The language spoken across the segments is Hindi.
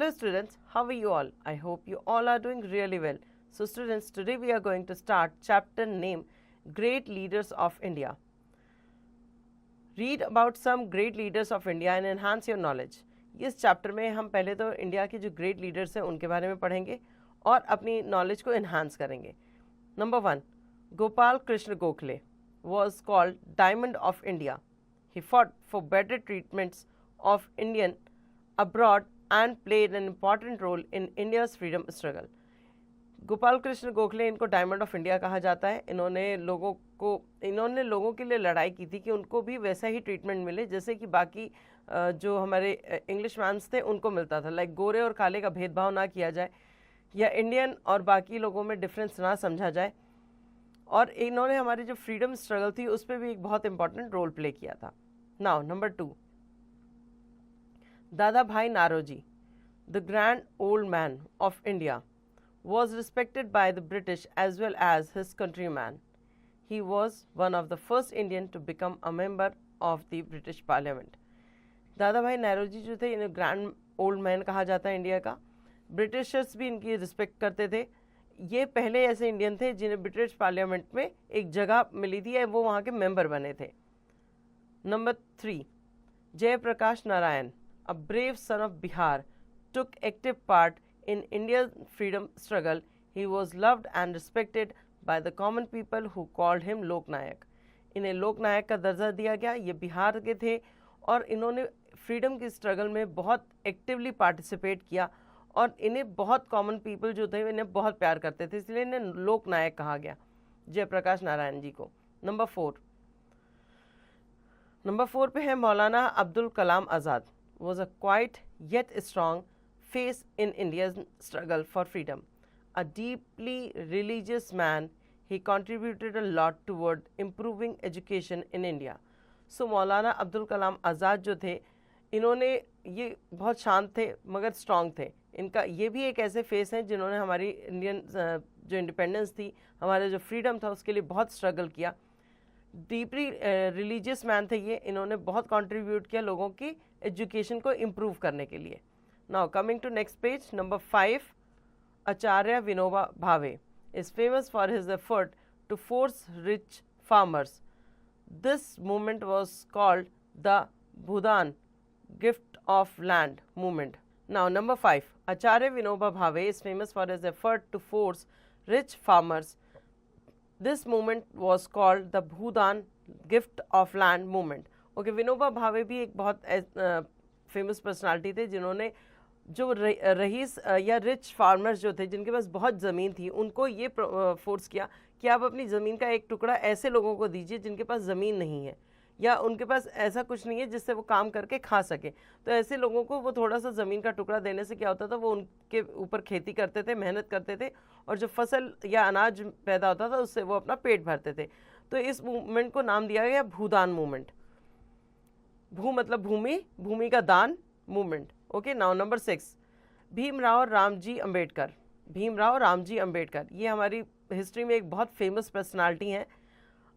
Hello students, how are you all? I hope you all are doing really well. So students, today we are going to start chapter named Great Leaders of India. Read about some great leaders of India and enhance your knowledge. इस चैप्टर में हम पहले तो इंडिया के जो ग्रेट लीडर्स हैं उनके बारे में पढ़ेंगे और अपनी नॉलेज को एनहांस करेंगे. Number 1, Gopal Krishna Gokhale was called Diamond of India. He fought for better treatments of Indian abroad and played an important role in India's freedom struggle. Gopal Krishna Gokhale, इनको डायमंड ऑफ इंडिया कहा जाता है. इन्होंने लोगों के लिए लड़ाई की थी कि उनको भी वैसा ही ट्रीटमेंट मिले जैसे कि बाकी जो हमारे इंग्लिश मैन्स थे उनको मिलता था. लाइक गोरे और काले का भेदभाव ना किया जाए या इंडियन और बाकी लोगों में डिफरेंस ना समझा जाए. और इन्होंने हमारी जो फ्रीडम स्ट्रगल थी उस पर भी एक बहुत इंपॉर्टेंट रोल प्ले किया था. Now number 2, Dadabhai Naoroji, the grand old man of India, was respected by the British as well as his countrymen. He was one of the first Indian to become a member of the British Parliament. दादा भाई नारोजी जो थे, इन्हें ग्रैंड ओल्ड मैन कहा जाता है इंडिया का. ब्रिटिशर्स भी इनकी रिस्पेक्ट करते थे. ये पहले ऐसे इंडियन थे जिन्हें ब्रिटिश पार्लियामेंट में एक जगह मिली थी या वो वहाँ के मेंबर बने थे. Number 3, Jayaprakash Narayan, a brave son of Bihar, took active part in India's freedom struggle. He was loved and respected by the common people who called him लोक नायक. इन्हें लोक नायक का दर्जा दिया गया. ये बिहार के थे और इन्होंने फ्रीडम की स्ट्रगल में बहुत एक्टिवली पार्टिसिपेट किया और इन्हें बहुत कॉमन पीपल जो थे इन्हें बहुत प्यार करते थे, इसलिए इन्हें लोक नायक कहा गया, जयप्रकाश नारायण जी को. नंबर 4 पे है Maulana Abdul Kalam Azad. Was a quite yet strong face in India's struggle for freedom. A deeply religious man, he contributed a lot toward improving education in India. So मौलाना अब्दुल कलाम आज़ाद जो थे, इन्होंने ये बहुत शांत थे मगर स्ट्रॉन्ग थे. इनका ये भी एक ऐसे फेस हैं जिन्होंने हमारी इंडियन जो इंडिपेंडेंस थी, हमारा जो फ्रीडम था उसके लिए बहुत स्ट्रगल किया. डीपली रिलीजियस मैन थे ये. इन्होंने बहुत कंट्रीब्यूट किया लोगों की एजुकेशन को इम्प्रूव करने के लिए. Now coming to next page, number 5, Acharya Vinoba Bhave is famous for his effort to force rich farmers. This movement was called the Bhudan Gift of Land movement. Now number 5, Acharya Vinoba Bhave is famous for his effort to force rich farmers. This movement was called the Bhudan Gift of Land movement. Okay, Vinoba Bhave भी एक बहुत फेमस पर्सनालिटी थे जिन्होंने जो रईस या रिच फार्मर्स जो थे जिनके पास बहुत ज़मीन थी उनको ये फोर्स किया कि आप अपनी ज़मीन का एक टुकड़ा ऐसे लोगों को दीजिए जिनके पास ज़मीन नहीं है या उनके पास ऐसा कुछ नहीं है जिससे वो काम करके खा सके. तो ऐसे लोगों को वो थोड़ा सा ज़मीन का टुकड़ा देने से क्या होता था, वो उनके ऊपर खेती करते थे, मेहनत करते थे और जो फसल या अनाज पैदा होता था उससे वो अपना पेट भरते थे. तो इस मूवमेंट को नाम दिया गया भूदान मूवमेंट. भू मतलब भूमि, भूमि का दान movement. Okay, now number 6, Bhimrao Ramji Ambedkar. Bhimrao Ramji Ambedkar ये हमारी हिस्ट्री में एक बहुत फेमस पर्सनालिटी हैं.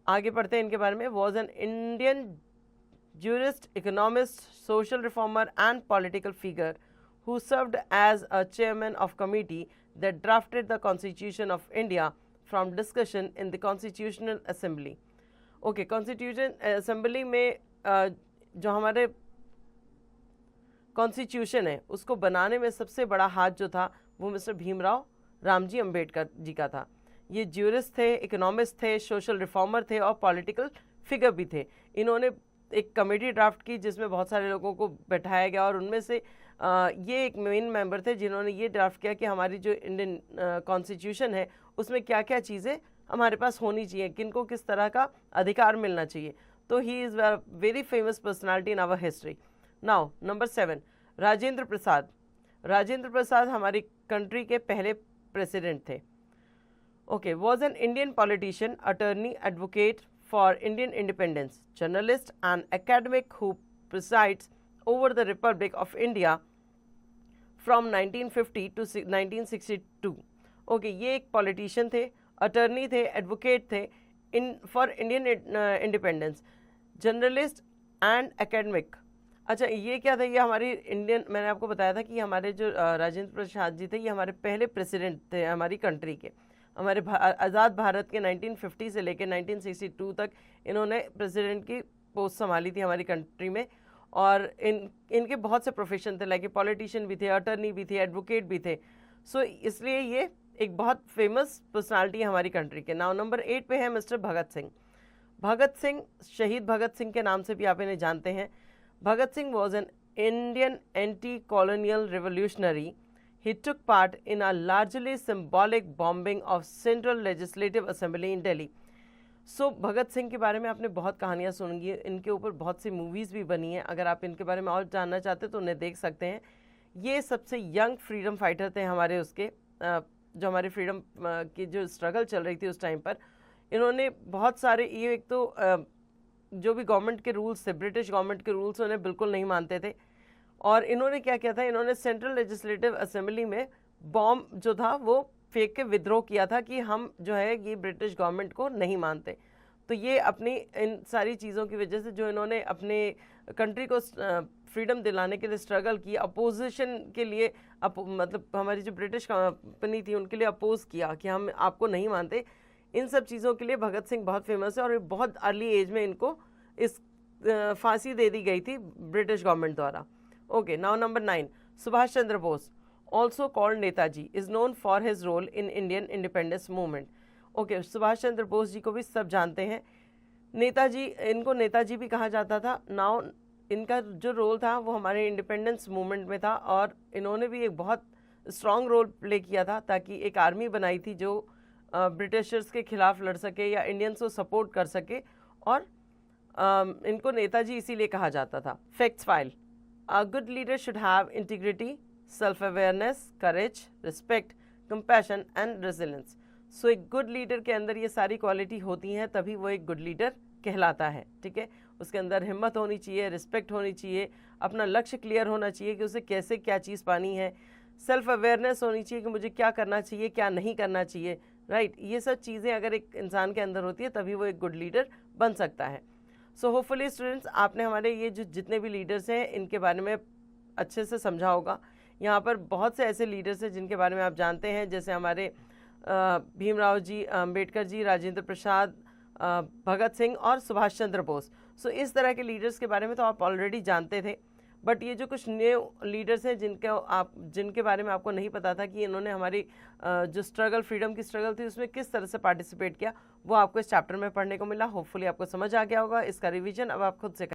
आगे पढ़ते हैं इनके बारे में. Was an Indian jurist, economist, social reformer and political figure who served as a chairman of committee that drafted the constitution of India from discussion in the constitutional assembly. Okay, constitution assembly में जो हमारे कॉन्स्टिट्यूशन है उसको बनाने में सबसे बड़ा हाथ जो था वो मिस्टर भीमराव रामजी अंबेडकर जी का था. ये ज्यूरिस्ट थे, इकोनॉमिस्ट थे, सोशल रिफॉर्मर थे और पॉलिटिकल फिगर भी थे. इन्होंने एक कमेटी ड्राफ्ट की जिसमें बहुत सारे लोगों को बैठाया गया और उनमें से ये एक मेन मेंबर थे जिन्होंने ये ड्राफ्ट किया कि हमारी जो इंडियन कॉन्स्टिट्यूशन है उसमें क्या क्या चीज़ें हमारे पास होनी चाहिए, किनको किस तरह का अधिकार मिलना चाहिए. तो he is a very famous personality in our history. Now number 7, Rajendra Prasad. Rajendra Prasad हमारी कंट्री के पहले प्रेसिडेंट थे. Okay, was an Indian politician, attorney, advocate for Indian independence, journalist and academic who presides over the Republic of India from 1950 to 1962. Okay, ये एक पॉलिटिशियन थे, अटर्नी थे, एडवोकेट थे for Indian independence, journalist and academic. अच्छा, ये क्या था, ये हमारी इंडियन, मैंने आपको बताया था कि हमारे जो राजेंद्र प्रसाद जी थे, ये हमारे पहले प्रेसिडेंट थे हमारी कंट्री के। हमारे आज़ाद भारत के 1950 से लेकर 1962 तक इन्होंने प्रेसिडेंट की पोस्ट संभाली थी हमारी कंट्री में। और इनके बहुत से प्रोफेशन थे, लाइक पॉलिटिशियन भी थे, अटर्नी भी थे, एडवोकेट भी थे। सो इसलिए ये एक बहुत फेमस पर्सनालिटी है हमारी कंट्री के। नाउ नंबर 8 पे है मिस्टर भगत सिंह। भगत सिंह, शहीद भगत सिंह के नाम से भी आप इन्हें जानते हैं। Bhagat Singh was an Indian anti-colonial revolutionary. He took part in a largely symbolic bombing of Central Legislative Assembly in Delhi. So Bhagat Singh के बारे में आपने बहुत कहानियाँ सुनी, इनके ऊपर बहुत सी मूवीज़ भी बनी हैं। अगर आप इनके बारे में और जानना चाहते हैं तो उन्हें देख सकते हैं। ये सबसे यंग फ्रीडम फाइटर थे हमारे उसके, जो हमारे फ्रीडम की जो स्ट्रगल चल रही थी उस टाइम पर। इन्होंने बहुत सारे, ये एक तो जो भी गवर्नमेंट के रूल्स थे, ब्रिटिश गवर्नमेंट के रूल्स उन्हें बिल्कुल नहीं मानते थे। और इन्होंने क्या किया था, इन्होंने सेंट्रल लेजिस्लेटिव असेंबली में बॉम्ब जो था वो फेंक के विद्रोह किया था कि हम जो है ये ब्रिटिश गवर्नमेंट को नहीं मानते। तो ये अपनी इन सारी चीज़ों की वजह से जो इन्होंने अपने कंट्री को फ्रीडम दिलाने के लिए स्ट्रगल की, अपोजिशन के लिए मतलब हमारी जो ब्रिटिश कंपनी थी उनके लिए अपोज किया कि हम आपको नहीं मानते। इन सब चीज़ों के लिए भगत सिंह बहुत फेमस है। और बहुत अर्ली एज में इनको इस फांसी दे दी गई थी ब्रिटिश गवर्नमेंट द्वारा। Okay, now number 9, Subhash Chandra Bose, also called Netaji, is known for his role in Indian independence movement. Okay, Subhash Chandra Bose ji को भी सब जानते हैं। नेताजी, इनको नेताजी भी कहा जाता था। नाउ इनका जो रोल था वो हमारे इंडिपेंडेंस मूवमेंट में था, और इन्होंने भी एक बहुत स्ट्रॉन्ग रोल प्ले किया था ताकि एक आर्मी बनाई थी जो ब्रिटिशर्स के खिलाफ लड़ सके या इंडियंस को सपोर्ट कर सके। और इनको नेताजी इसीलिए कहा जाता था। Facts file, a good leader should have integrity, self awareness, courage, respect, compassion and resilience. So एक गुड लीडर के अंदर ये सारी क्वालिटी होती हैं, तभी वो एक गुड लीडर कहलाता है। ठीक है, उसके अंदर हिम्मत होनी चाहिए, रिस्पेक्ट होनी चाहिए, अपना लक्ष्य क्लियर होना चाहिए कि उसे कैसे क्या चीज़ पानी है, सेल्फ अवेयरनेस होनी चाहिए कि मुझे क्या करना चाहिए क्या नहीं करना चाहिए। राइट, ये सब चीज़ें अगर एक इंसान के अंदर होती है तभी वो एक गुड लीडर बन सकता है। सो होपफुली स्टूडेंट्स, आपने हमारे ये जो जितने भी लीडर्स हैं इनके बारे में अच्छे से समझा होगा। यहाँ पर बहुत से ऐसे लीडर्स हैं जिनके बारे में आप जानते हैं, जैसे हमारे भीमराव जी अम्बेडकर जी, राजेंद्र प्रसाद, भगत सिंह और सुभाष चंद्र बोस। सो इस तरह के लीडर्स के बारे में तो आप ऑलरेडी जानते थे, बट ये जो कुछ न्यू लीडर्स हैं जिनके बारे में आपको नहीं पता था कि इन्होंने हमारी जो स्ट्रगल, फ्रीडम की स्ट्रगल थी उसमें किस तरह से पार्टिसिपेट किया, वो आपको इस चैप्टर में पढ़ने को मिला। होपफुली आपको समझ आ गया होगा। इसका रिवीजन अब आप खुद से